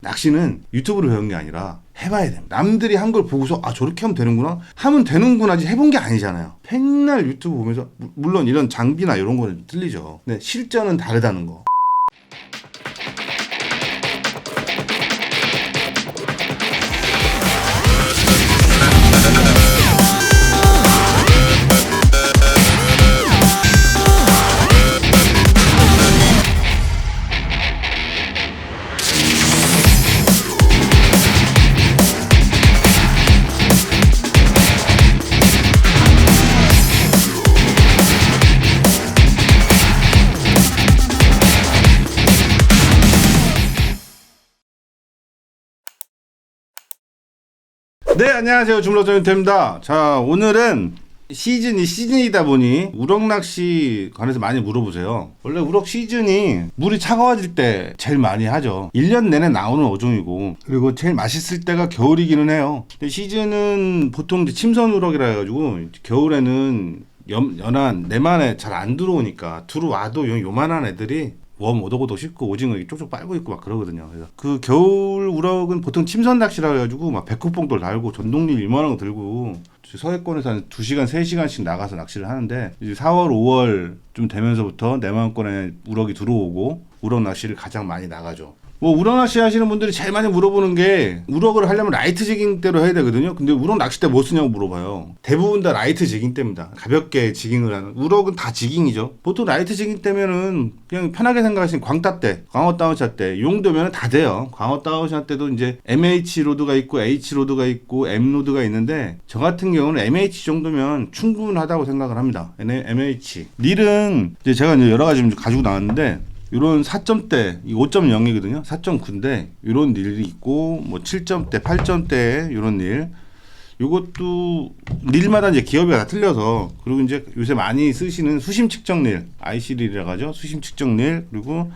낚시는 유튜브로 배운 게 아니라 해봐야 됩니다. 남들이 한 걸 보고서 아 저렇게 하면 되는구나 하면 되는구나지 해본 게 아니잖아요. 맨날 유튜브 보면서 물론 이런 장비나 이런 거는 틀리죠. 근데 실전은 다르다는 거. 네, 안녕하세요. 주물럭 윤태입니다. 자, 오늘은 시즌이다 보니 우럭 낚시 관해서 많이 물어보세요. 원래 우럭 시즌이 물이 차가워질 때 제일 많이 하죠. 1년 내내 나오는 어종이고, 그리고 제일 맛있을 때가 겨울이기는 해요. 근데 시즌은 보통 이제 침선 우럭이라 해가지고 겨울에는 연한 내만에 잘 안 들어오니까 들어와도 요만한 애들이 웜 오독오독 씹고 오징어 쪽쪽 빨고 있고 막 그러거든요. 그래서 그 겨울 우럭은 보통 침선 낚시라 해가지고 막 백호봉돌 달고 전동릴 이만한 거 들고 서해권에서 한 2시간 3시간씩 나가서 낚시를 하는데 이제 4월 5월 좀 되면서부터 내만권에 우럭이 들어오고 우럭 낚시를 가장 많이 나가죠. 뭐 우럭 낚시 하시는 분들이 제일 많이 물어보는 게 우럭을 하려면 라이트 지깅대로 해야 되거든요. 근데 우럭 낚싯대 뭐 쓰냐고 물어봐요. 대부분 다 라이트 지깅대입니다. 가볍게 지깅을 하는. 우럭은 다 지깅이죠. 보통 라이트 지깅대면은 그냥 편하게 생각하시는 광따대, 광어 다운샷 대, 이 정도면 다 돼요. 광어 다운샷 때도 이제 MH 로드가 있고 H 로드가 있고 M 로드가 있는데 저 같은 경우는 MH 정도면 충분하다고 생각을 합니다. MH. 릴은 이제 제가 이제 여러 가지 좀 가지고 나왔는데 이런 4점대, 5.0이거든요. 4.9인데 이런 릴이 있고 뭐 7점대, 8점대 이런 릴. 이것도 릴마다 이제 기업이 다 틀려서, 그리고 이제 요새 많이 쓰시는 수심 측정 릴, IC 릴이라고 하죠. 수심 측정 릴. 그리고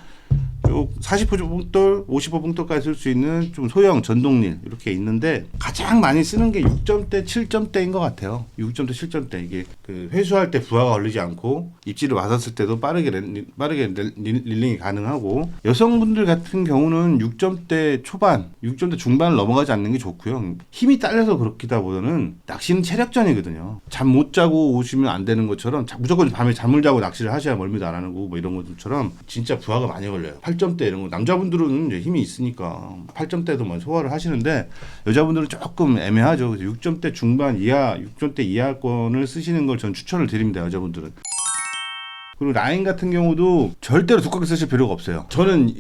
쭉 40호 봉돌, 50호 봉돌까지 쓸 수 있는 좀 소형 전동릴 이렇게 있는데 가장 많이 쓰는 게 6점대, 7점대인 것 같아요. 6점대, 7점대 이게 그 회수할 때 부하가 걸리지 않고 입질을 맞았을 때도 빠르게 릴링이 가능하고, 여성분들 같은 경우는 6점대 초반, 6점대 중반을 넘어가지 않는 게 좋고요. 힘이 딸려서 그렇기보다는 낚시는 체력전이거든요. 잠 못 자고 오시면 안 되는 것처럼 무조건 밤에 잠을 자고 낚시를 하셔야 멀미도 안 하는 거고 뭐 이런 것들처럼 진짜 부하가 많이 걸려요. 8점대 이런 거 남자분들은 이제 힘이 있으니까 8점대도 뭐 소화를 하시는데 여자분들은 조금 애매하죠. 그래서 6점대 중반 이하, 6점대 이하권을 쓰시는 걸 전 추천을 드립니다. 여자분들은. 그리고 라인 같은 경우도 절대로 두껍게 쓰실 필요가 없어요. 저는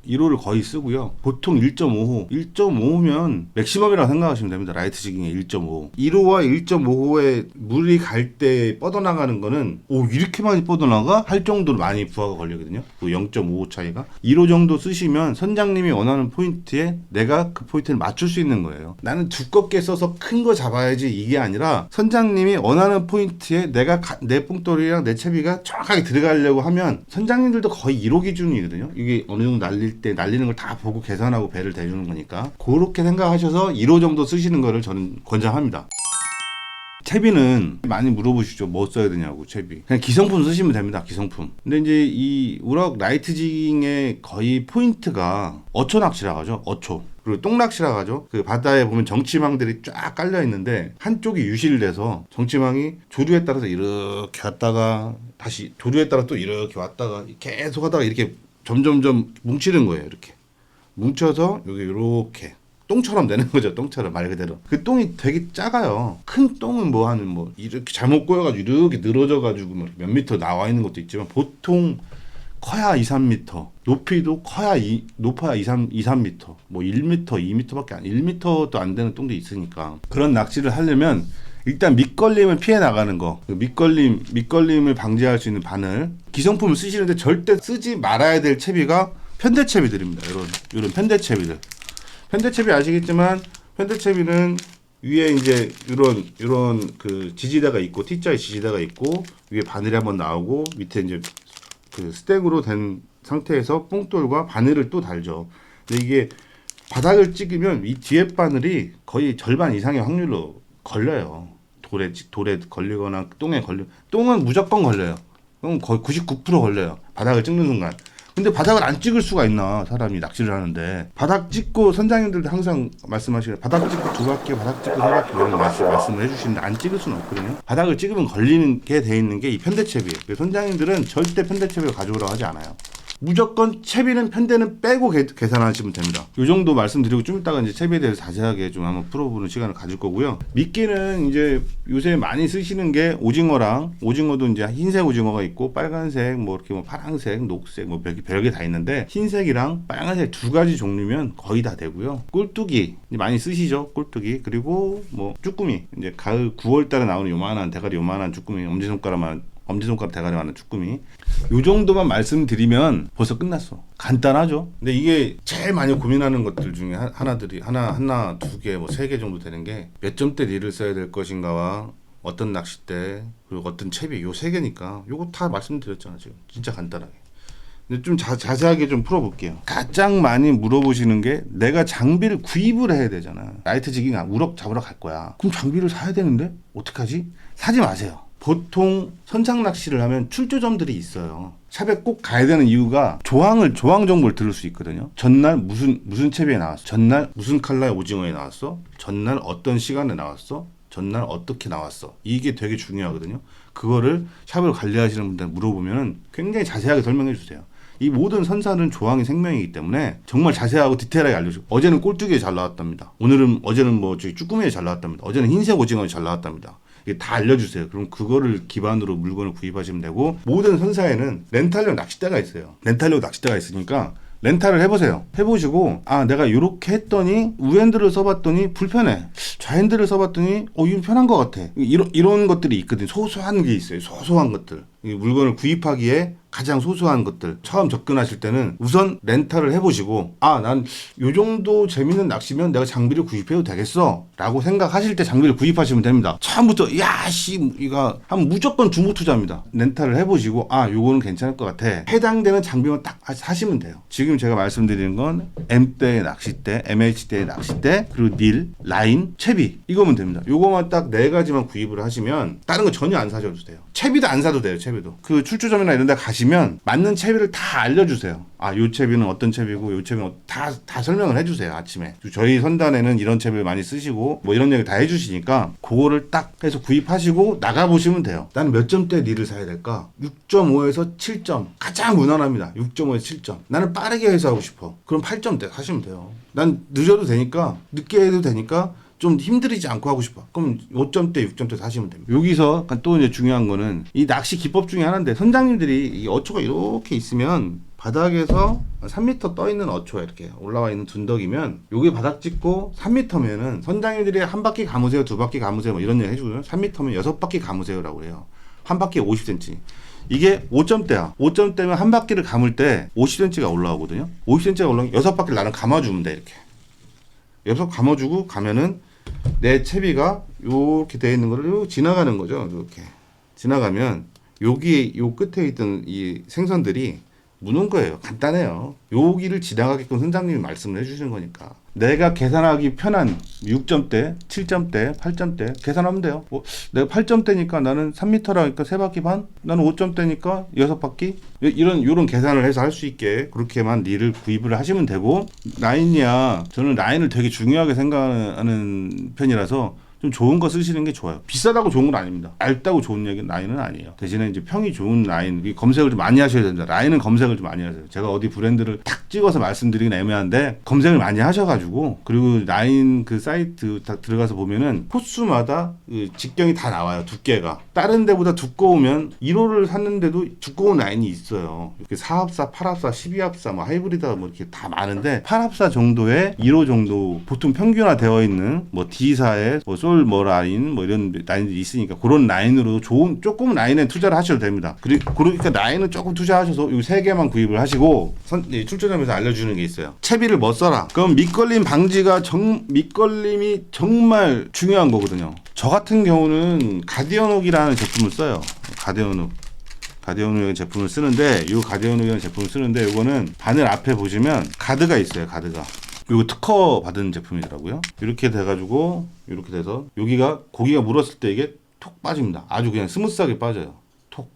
1호를 거의 쓰고요. 보통 1.5호. 1.5호면 맥시멈이라고 생각하시면 됩니다. 라이트 지깅의 1.5호. 1호와 1.5호에 물이 갈 때 뻗어나가는 거는 이렇게 많이 뻗어나가? 할 정도로 많이 부하가 걸리거든요. 그 0.5호 차이가. 1호 정도 쓰시면 선장님이 원하는 포인트에 내가 그 포인트를 맞출 수 있는 거예요. 나는 두껍게 써서 큰 거 잡아야지 이게 아니라 선장님이 원하는 포인트에 내가 내 뽕돌이랑 내 채비가 정확하게 들어가려고 하면 선장님들도 거의 1호 기준이거든요. 이게 어느 정도 날리는 걸 다 보고 계산하고 배를 대주는 거니까 그렇게 생각하셔서 1호 정도 쓰시는 거를 저는 권장합니다. 채비는 많이 물어보시죠. 뭐 써야 되냐고. 채비 그냥 기성품 쓰시면 됩니다. 기성품. 근데 이제 이 우럭 라이트 지깅의 거의 포인트가 어초 낚시라고 하죠. 어초. 그리고 똥낚시라고 하죠. 그 바다에 보면 정치망들이 쫙 깔려 있는데 한쪽이 유실돼서 정치망이 조류에 따라서 이렇게 왔다가 다시 조류에 따라 또 이렇게 왔다가 계속 하다가 이렇게 점점점 뭉치는 거예요. 이렇게 뭉쳐서 여기 이렇게 똥처럼 되는 거죠. 똥처럼 말 그대로. 그 똥이 되게 작아요. 큰 똥은 뭐 이렇게 잘못 꼬여가지고 이렇게 늘어져가지고 몇 미터 나와 있는 것도 있지만 보통 커야 2, 3미터, 높이도 높아야 2, 3미터, 뭐 1미터, 2미터밖에 1미터도 안 되는 똥도 있으니까 그런 낚시를 하려면 일단 밑걸림을 피해 나가는 거. 밑걸림을 방지할 수 있는 바늘. 기성품을 쓰시는데 절대 쓰지 말아야 될 채비가 편대채비들입니다. 이런 편대채비들. 편대채비 아시겠지만 편대채비는 위에 이제 이런 그 지지대가 있고 T자의 지지대가 있고 위에 바늘이 한번 나오고 밑에 이제 그 스택으로 된 상태에서 뽕돌과 바늘을 또 달죠. 근데 이게 바닥을 찍으면 이 뒤에 바늘이 거의 절반 이상의 확률로 걸려요. 돌에 걸리거나 똥에 똥은 무조건 걸려요. 거의 99% 걸려요. 바닥을 찍는 순간. 근데 바닥을 안 찍을 수가 있나, 사람이 낚시를 하는데. 바닥 찍고, 선장님들도 항상 말씀하시는 바닥 찍고 2바퀴, 바닥 찍고 3바퀴 이런 말씀을 해주시는데 안 찍을 수는 없거든요. 바닥을 찍으면 걸리는 게 돼 있는 게 이 편대채비. 선장님들은 절대 편대채비를 가져오라고 하지 않아요. 무조건 채비는 편대는 빼고 계산하시면 됩니다. 이 정도 말씀드리고 좀 이따가 이제 채비에 대해서 자세하게 좀 한번 풀어보는 시간을 가질 거고요. 미끼는 이제 요새 많이 쓰시는 게 오징어도 이제 흰색 오징어가 있고 빨간색 뭐 이렇게 뭐 파란색, 녹색 뭐 별게 다 있는데 흰색이랑 빨간색 2가지 종류면 거의 다 되고요. 꼴뚜기 많이 쓰시죠? 꼴뚜기. 그리고 뭐 쭈꾸미, 이제 가을 9월 달에 나오는 요만한 대가리 요만한 쭈꾸미, 엄지손가락 대가리 많은 쭈꾸미. 요 정도만 말씀드리면 벌써 끝났어. 간단하죠. 근데 이게 제일 많이 고민하는 것들 중에 하나, 2개, 뭐 3개 정도 되는 게 몇 점대 릴을 써야 될 것인가와 어떤 낚싯대, 그리고 어떤 채비, 요 3개니까 요거 다 말씀드렸잖아 지금. 진짜 간단하게. 근데 좀 자세하게 좀 풀어볼게요. 가장 많이 물어보시는 게 내가 장비를 구입을 해야 되잖아. 라이트 지깅 우럭 잡으러 갈 거야. 그럼 장비를 사야 되는데 어떡하지? 사지 마세요. 보통 선착 낚시를 하면 출조점들이 있어요. 샵에 꼭 가야 되는 이유가 조항 정보를 들을 수 있거든요. 전날 무슨 채비에 나왔어? 전날 무슨 컬러의 오징어에 나왔어? 전날 어떤 시간에 나왔어? 전날 어떻게 나왔어? 이게 되게 중요하거든요. 그거를 샵을 관리하시는 분들 물어보면 굉장히 자세하게 설명해 주세요. 이 모든 선사는 조항이 생명이기 때문에 정말 자세하고 디테일하게 알려주고, 어제는 꼴뚜기에 잘 나왔답니다. 어제는 뭐 쭈꾸미에 잘 나왔답니다. 어제는 흰색 오징어에 잘 나왔답니다. 이게 다 알려주세요. 그럼 그거를 기반으로 물건을 구입하시면 되고, 모든 선사에는 렌탈용 낚싯대가 있어요. 렌탈용 낚싯대가 있으니까 렌탈을 해보세요. 해보시고, 아, 내가 이렇게 했더니 우핸들을 써봤더니 불편해. 좌핸들을 써봤더니 이건 편한 것 같아. 이런 것들이 있거든요. 소소한 게 있어요. 소소한 것들. 이 물건을 구입하기에 가장 소소한 것들. 처음 접근하실 때는 우선 렌탈을 해보시고, 아, 난 요 정도 재밌는 낚시면 내가 장비를 구입해도 되겠어 라고 생각하실 때 장비를 구입하시면 됩니다. 처음부터 이거 하면 무조건 중고 투자입니다. 렌탈을 해보시고, 아, 요거는 괜찮을 것 같아. 해당되는 장비만 딱 사시면 돼요. 지금 제가 말씀드리는 건 M대의 낚싯대, MH대의 낚싯대, 그리고 닐, 라인, 채비, 이거면 됩니다. 요거만 딱 4가지만 구입을 하시면 다른 거 전혀 안 사셔도 돼요. 채비도 안 사도 돼요. 채비도. 그 출조점이나 이런 데 가시면 맞는 채비를 다 알려주세요. 아, 요 채비는 어떤 채비고, 요 채비는 다 설명을 해주세요. 아침에. 저희 선단에는 이런 채비를 많이 쓰시고, 뭐 이런 얘기 다 해주시니까, 그거를 딱 해서 구입하시고 나가보시면 돼요. 나는 몇 점대 릴을 사야 될까? 6.5에서 7점. 가장 무난합니다. 6.5에서 7점. 나는 빠르게 해서 하고 싶어. 그럼 8점대 사시면 돼요. 난 늦어도 되니까, 늦게 해도 되니까, 좀 힘들이지 않고 하고 싶어. 그럼 5점대, 6점대 사시면 됩니다. 여기서 또 이제 중요한 거는 이 낚시 기법 중에 하나인데, 선장님들이 이 어초가 이렇게 있으면 바닥에서 3m 떠 있는 어초가 이렇게 올라와 있는 둔덕이면, 요게 바닥 찍고 3m면은 선장님들이 한 바퀴 감으세요, 2바퀴 감으세요, 뭐 이런 얘기 해주거든요. 3m면 6바퀴 감으세요라고 해요. 한 바퀴에 50cm. 이게 5점대야. 5점대면 한 바퀴를 감을 때 50cm가 올라오거든요. 50cm가 올라오면 6바퀴를 나는 감아주면 돼, 이렇게. 6 감아주고 가면은 내 채비가 요렇게 되어 있는 거를 지나가는 거죠. 이렇게 지나가면 여기 요 끝에 있던 이 생선들이 무는 거예요. 간단해요. 여기를 지나가게끔 선장님이 말씀을 해주시는 거니까. 내가 계산하기 편한 6점대, 7점대, 8점대 계산하면 돼요. 내가 8점대니까 나는 3m라니까 3바퀴 반, 나는 5점대니까 6바퀴, 이런 계산을 해서 할 수 있게 그렇게만 릴을 구입을 하시면 되고, 라인이야, 저는 라인을 되게 중요하게 생각하는 편이라서 좀 좋은 거 쓰시는 게 좋아요. 비싸다고 좋은 건 아닙니다. 얇다고 좋은 얘기는 라인은 아니에요. 대신에 이제 평이 좋은 라인, 검색을 좀 많이 하셔야 됩니다. 라인은 검색을 좀 많이 하세요. 제가 어디 브랜드를 탁 찍어서 말씀드리긴 애매한데, 검색을 많이 하셔가지고, 그리고 라인 그 사이트 딱 들어가서 보면은 코스마다 그 직경이 다 나와요. 두께가. 다른 데보다 두꺼우면 1호를 샀는데도 두꺼운 라인이 있어요. 이렇게 4합사, 8합사, 12합사, 뭐 하이브리드 뭐 이렇게 다 많은데, 8합사 정도의 1호 정도 보통 평균화 되어 있는 뭐 D사의 뭐 솔 라인 뭐 이런 라인들이 있으니까, 그런 라인으로 좋은 조금 라인에 투자를 하셔도 됩니다. 그러니까 라인은 조금 투자하셔서 이 3개만 구입을 하시고, 출조점에서 알려주는 게 있어요. 채비를 뭐 써라. 그럼 밑걸림 방지가 밑걸림이 정말 중요한 거거든요. 저 같은 경우는 가디언옥이라는 제품을 써요. 가디언옥이라는 제품을 쓰는데, 이 가디언옥이라는 제품을 쓰는데, 이거는 바늘 앞에 보시면 가드가 있어요. 가드가. 이거 특허 받은 제품이더라고요. 이렇게 돼가지고, 이렇게 돼서 여기가 고기가 물었을 때 이게 톡 빠집니다. 아주 그냥 스무스하게 빠져요. 톡.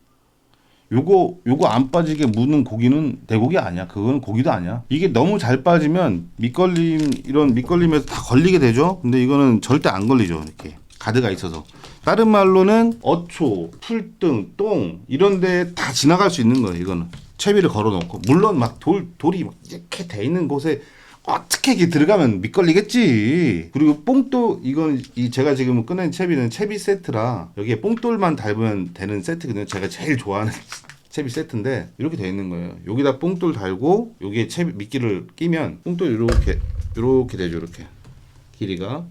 요거 안 빠지게 무는 고기는 대고기 아니야. 그거는 고기도 아니야. 이게 너무 잘 빠지면 이런 밑걸림에서 다 걸리게 되죠. 근데 이거는 절대 안 걸리죠. 이렇게 가드가 있어서. 다른 말로는 어초, 풀등, 똥 이런 데 다 지나갈 수 있는 거예요. 이거는 채비를 걸어놓고, 물론 막 돌이 막 이렇게 돼 있는 곳에 어떻게 이게 들어가면 미끌리겠지. 그리고 뽕돌, 이건 제가 지금 꺼낸 채비는 채비 세트라 여기에 뽕돌만 달면 되는 세트거든요. 제가 제일 좋아하는 채비 세트인데 이렇게 돼 있는 거예요. 여기다 뽕돌 달고 여기에 채비 미끼를 끼면 뽕돌 이렇게 되죠. 이렇게 길이가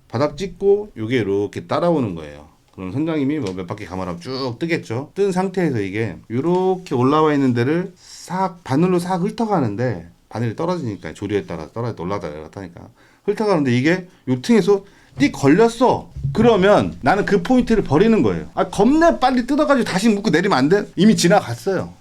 바닥 찍고 요게 이렇게 따라오는 거예요. 그럼 선장님이 뭐 몇 바퀴 감아라면 쭉 뜨겠죠. 뜬 상태에서 이게 이렇게 올라와 있는 데를 싹 바늘로 싹 훑어가는데, 바늘이 떨어지니까 조류에 따라 올라다 내려갔다니까 훑어가는데, 이게 요 층에서 띡 걸렸어. 그러면 나는 그 포인트를 버리는 거예요. 겁내 빨리 뜯어가지고 다시 묶고 내리면 안 돼? 이미 지나갔어요.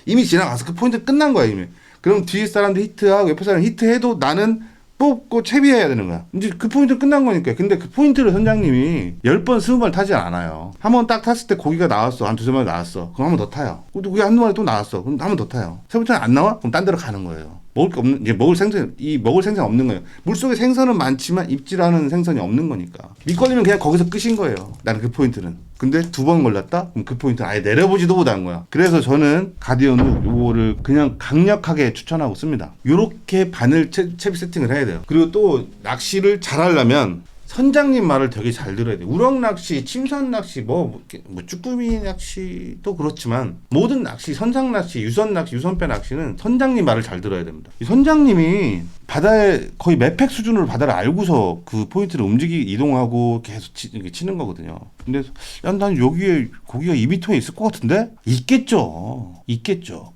이미 지나가서 그 포인트 끝난 거야 이미. 그럼 뒤에 사람들 히트하고 옆에 사람 히트해도 나는 뽑고 채비해야 되는 거야. 이제 그 포인트 끝난 거니까. 근데 그 포인트를 선장님이 10번 20번 타지 않아요. 한 번 딱 탔을 때 고기가 나왔어. 한 두세 마리 나왔어. 그럼 한 번 더 타요. 또 고기 한두 마리 또 나왔어. 그럼 한 번 더 타요. 세 번째는 안 나와? 그럼 딴 데로 가는 거예요. 먹을 게 없는, 이제 먹을 생선 없는 거예요. 물속에 생선은 많지만 입질하는 생선이 없는 거니까. 밑걸리면 그냥 거기서 끝인 거예요. 나는 그 포인트는. 근데 두 번 걸렸다? 그럼 그 포인트는 아예 내려보지도 못한 거야. 그래서 저는 가디언 요거를 그냥 강력하게 추천하고 씁니다. 요렇게 바늘 채비 세팅을 해야 돼요. 그리고 또 낚시를 잘 하려면 선장님 말을 되게 잘 들어야 돼. 우럭 낚시, 침선 낚시, 뭐 쭈꾸미 낚시도 그렇지만 모든 낚시, 선상 낚시, 유선 낚시, 유선배 낚시는 선장님 말을 잘 들어야 됩니다. 이 선장님이 바다에 거의 매팩 수준으로 바다를 알고서 그 포인트를 이동하고 계속 치는 거거든요. 근데 난 여기에 고기가 2m에 있을 것 같은데? 있겠죠.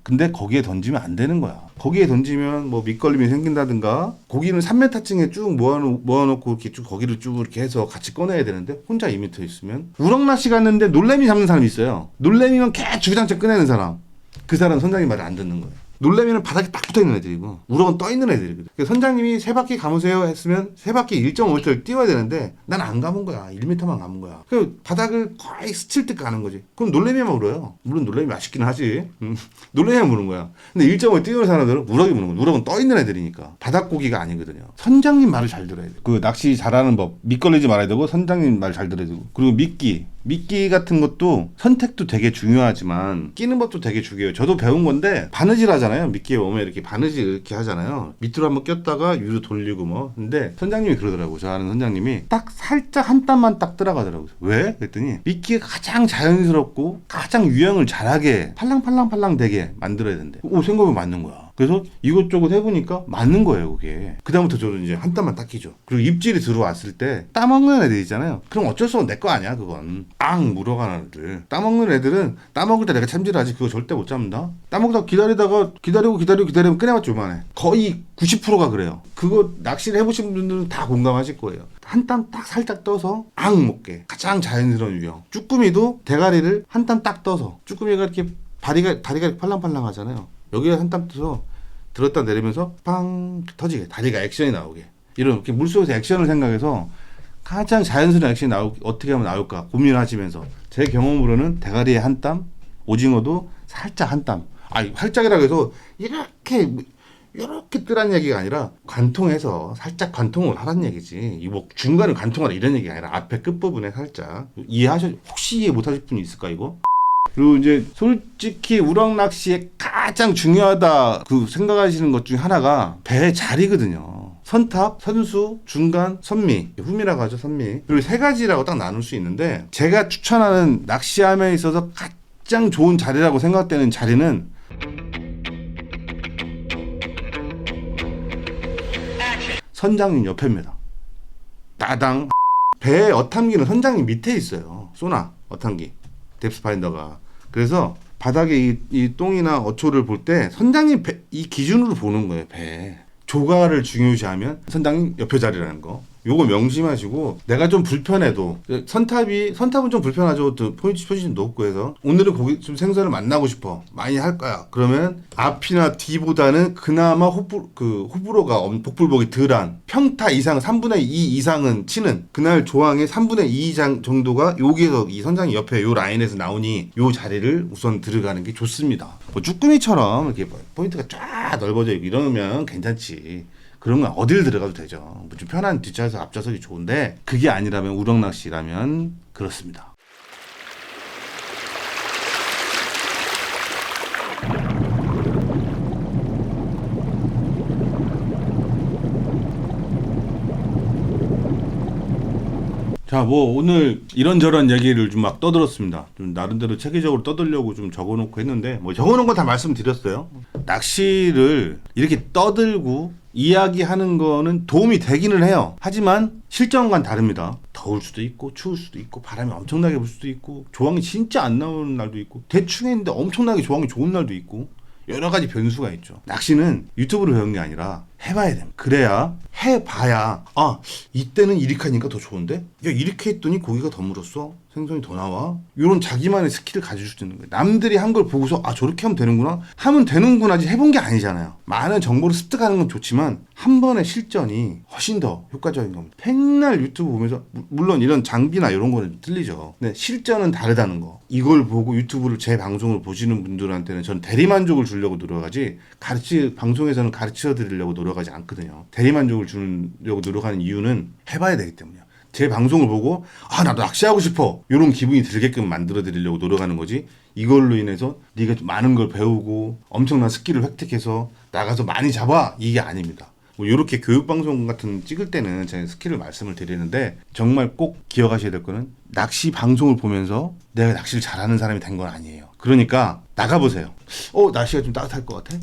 근데 거기에 던지면 안 되는 거야. 거기에 던지면 뭐 밑걸림이 생긴다든가, 고기는 3m층에 쭉 모아놓고 이렇게 쭉 거기를 쭉 이렇게 해서 같이 꺼내야 되는데 혼자 2m 있으면, 우럭 낚시 갔는데 놀래미 잡는 사람이 있어요. 놀래미만 개 주구장창 꺼내는 사람. 그 사람 선장님 말을 안 듣는 거예요. 놀래미는 바닥에 딱 붙어있는 애들이고 우럭은 떠있는 애들이거든. 선장님이 3바퀴 감으세요 했으면 3바퀴 1.5m를 띄워야 되는데 난 안 감은 거야. 1m만 감은 거야. 그 바닥을 거의 스칠 듯 가는 거지. 그럼 놀래미만 물어요. 물론 놀래미 맛있긴 하지. 놀래미만 무는 거야. 근데 1.5 띄우는 사람들은 우럭이 무는 거야. 우럭은 떠있는 애들이니까 바닥고기가 아니거든요. 선장님 말을 잘 들어야 돼. 그 낚시 잘하는 법, 밑걸리지 말아야 되고 선장님 말 잘 들어야 되고. 그리고 미끼 같은 것도 선택도 되게 중요하지만 끼는 법도 되게 중요해요. 저도 배운 건데 바느질 하잖아요. 미끼에 오면 이렇게 바느질 이렇게 하잖아요. 밑으로 한번 꼈다가 위로 돌리고 뭐. 근데 선장님이 그러더라고요. 저 아는 선장님이 딱 살짝 한 땀만 딱 들어가더라고요. 왜? 그랬더니 미끼가 가장 자연스럽고 가장 유형을 잘하게 팔랑팔랑 되게 만들어야 된대. 생각이 맞는 거야. 그래서 이것저것 해보니까 맞는 거예요, 그게. 그다음부터 저는 이제 한 땀만 딱 끼죠. 그리고 입질이 들어왔을 때 따먹는 애들 있잖아요. 그럼 어쩔 수 없어. 내 거 아니야, 그건. 물어가는 애들. 따먹는 애들은 따먹을 때 내가 참질하지. 그거 절대 못 잡는다. 따먹다가 기다리면 꺼내봤자 요만해. 거의 90%가 그래요. 그거 낚시를 해보신 분들은 다 공감하실 거예요. 한 땀 딱 살짝 떠서 먹게. 가장 자연스러운 유형. 쭈꾸미도 대가리를 한 땀 딱 떠서. 쭈꾸미가 이렇게 다리가 팔랑팔랑 하잖아요. 여기에 한 땀 떠서 들었다 내리면서 빵 터지게, 다리가 액션이 나오게, 이렇게 물속에서 액션을 생각해서 가장 자연스러운 액션이 어떻게 하면 나올까 고민하시면서, 제 경험으로는 대가리에 한 땀, 오징어도 살짝 한 땀. 활짝이라고 해서 이렇게 뜨란 얘기가 아니라 관통해서 살짝 관통을 하란 얘기지. 뭐 중간에 관통하라 이런 얘기가 아니라 앞에 끝부분에 살짝. 혹시 이해 못하실 분이 있을까 이거? 그리고 이제 솔직히 우럭 낚시에 가장 중요하다 그 생각하시는 것 중에 하나가 배의 자리거든요. 선탑, 선수, 중간, 선미, 후미라고 하죠. 선미. 그리고 3가지라고 딱 나눌 수 있는데, 제가 추천하는 낚시함에 있어서 가장 좋은 자리라고 생각되는 자리는 선장님 옆입니다. 따당. 배의 어탐기는 선장님 밑에 있어요. 소나 어탐기, 뎁스파인더가. 그래서 바닥에 이 똥이나 어초를 볼 때 선장님 이 기준으로 보는 거예요. 배 조가를 중요시하면 선장님 옆에 자리라는 거. 요거 명심하시고, 내가 좀 불편해도 선탑은 좀 불편하죠. 또 포인트 표시는 높고 해서 오늘은 고기 좀 생선을 만나고 싶어, 많이 할 거야. 그러면 앞이나 뒤보다는 그나마 호불호가 복불복이 덜한 평타 이상 3분의 2 이상은 치는 그날 조항의 3분의 2 이상 정도가 여기에서 이 선장이 옆에 요 라인에서 나오니 요 자리를 우선 들어가는 게 좋습니다. 뭐 쭈꾸미처럼 이렇게 포인트가 쫙 넓어져 있고 이러면 괜찮지. 그런 건 어딜 들어가도 되죠. 뭐 좀 편한 뒷좌석 앞좌석이 좋은데 그게 아니라면 우럭낚시라면 그렇습니다. 자, 뭐 오늘 이런저런 얘기를 좀 막 떠들었습니다. 좀 나름대로 체계적으로 떠들려고 좀 적어놓고 했는데 뭐 적어놓은 건 다 말씀드렸어요. 낚시를 이렇게 떠들고 이야기하는 거는 도움이 되기는 해요. 하지만 실전과는 다릅니다. 더울 수도 있고 추울 수도 있고 바람이 엄청나게 불 수도 있고 조항이 진짜 안 나오는 날도 있고 대충 했는데 엄청나게 조항이 좋은 날도 있고 여러 가지 변수가 있죠. 낚시는 유튜브로 배운 게 아니라 해봐야 됩니다. 그래야 해봐야 이때는 이렇게 하니까 더 좋은데? 야, 이렇게 했더니 고기가 더 물었어? 생선이 더 나와? 이런 자기만의 스킬을 가질 수 있는 거예요. 남들이 한 걸 보고서 저렇게 하면 되는구나? 하면 되는구나지 해본 게 아니잖아요. 많은 정보를 습득하는 건 좋지만 한 번의 실전이 훨씬 더 효과적인 겁니다. 맨날 유튜브 보면서 물론 이런 장비나 이런 거는 틀리죠. 근데 실전은 다르다는 거. 이걸 보고 유튜브를 제 방송을 보시는 분들한테는 전 대리만족을 주려고 노력하지 방송에서는 가르쳐 드리려고 노력하지 않거든요. 대리만족을 주려고 노력하는 이유는 해봐야 되기 때문이에요. 제 방송을 보고 나도 낚시하고 싶어 이런 기분이 들게끔 만들어 드리려고 노력하는 거지, 이걸로 인해서 네가 좀 많은 걸 배우고 엄청난 스킬을 획득해서 나가서 많이 잡아 이게 아닙니다. 뭐 이렇게 교육방송 같은 찍을 때는 제가 스킬을 말씀을 드리는데 정말 꼭 기억하셔야 될 거는 낚시 방송을 보면서 내가 낚시를 잘하는 사람이 된 건 아니에요. 그러니까 나가보세요. 날씨가 좀 따뜻할 것 같아?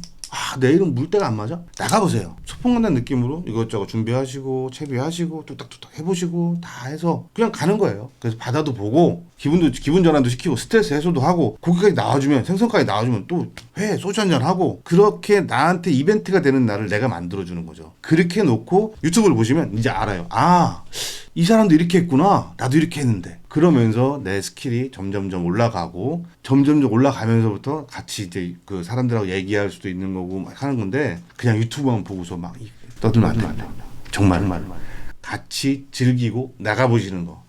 내일은 물때가 안 맞아? 나가보세요. 소풍 간다는 느낌으로 이것저것 준비하시고 채비하시고 뚝딱뚝딱 해보시고 다 해서 그냥 가는 거예요. 그래서 바다도 보고 기분 전환도 시키고 스트레스 해소도 하고 고기까지 나와주면 생선까지 나와주면 또 회 소주 한잔 하고 그렇게 나한테 이벤트가 되는 날을 내가 만들어주는 거죠. 그렇게 놓고 유튜브를 보시면 이제 알아요. 이 사람도 이렇게 했구나. 나도 이렇게 했는데. 그러면서 내 스킬이 점점점 올라가고 점점점 올라가면서부터 같이 이제 그 사람들하고 얘기할 수도 있는 거고 막 하는 건데 그냥 유튜브만 보고서 막 떠들면 안 됩니다. 정말 같이 즐기고 나가보시는 거.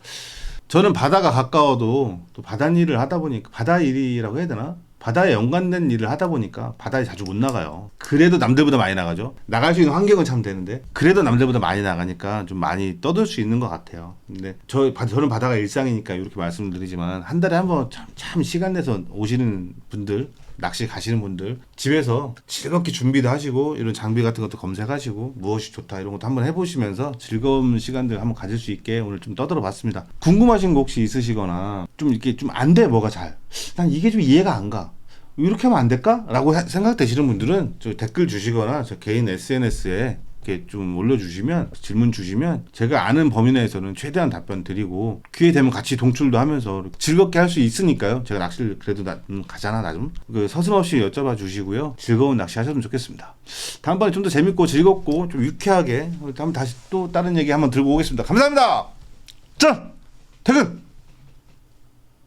저는 바다가 가까워도 또 바다일을 하다 보니까 바다일이라고 해야 되나? 바다에 연관된 일을 하다 보니까 바다에 자주 못 나가요. 그래도 남들보다 많이 나가죠. 나갈 수 있는 환경은 참 되는데 그래도 남들보다 많이 나가니까 좀 많이 떠들 수 있는 것 같아요. 근데 저는 바다가 일상이니까 이렇게 말씀을 드리지만 한 달에 한 번 참 시간 내서 오시는 분들, 낚시 가시는 분들 집에서 즐겁게 준비도 하시고 이런 장비 같은 것도 검색하시고 무엇이 좋다 이런 것도 한번 해보시면서 즐거운 시간들 한번 가질 수 있게 오늘 좀 떠들어 봤습니다. 궁금하신 거 혹시 있으시거나 좀 이렇게 좀 안 돼, 뭐가 난 이게 좀 이해가 안 가, 이렇게 하면 안 될까? 라고 생각되시는 분들은 저 댓글 주시거나 저 개인 SNS에 이렇게 좀 올려주시면, 질문 주시면 제가 아는 범위 내에서는 최대한 답변 드리고 기회 되면 같이 동출도 하면서 즐겁게 할 수 있으니까요. 제가 낚시를 그래도 가잖아 나 좀 서슴없이 여쭤봐 주시고요. 즐거운 낚시 하셨으면 좋겠습니다. 다음번에 좀 더 재밌고 즐겁고 좀 유쾌하게 한번 다시 또 다른 얘기 한번 들고 오겠습니다. 감사합니다. 자, 퇴근!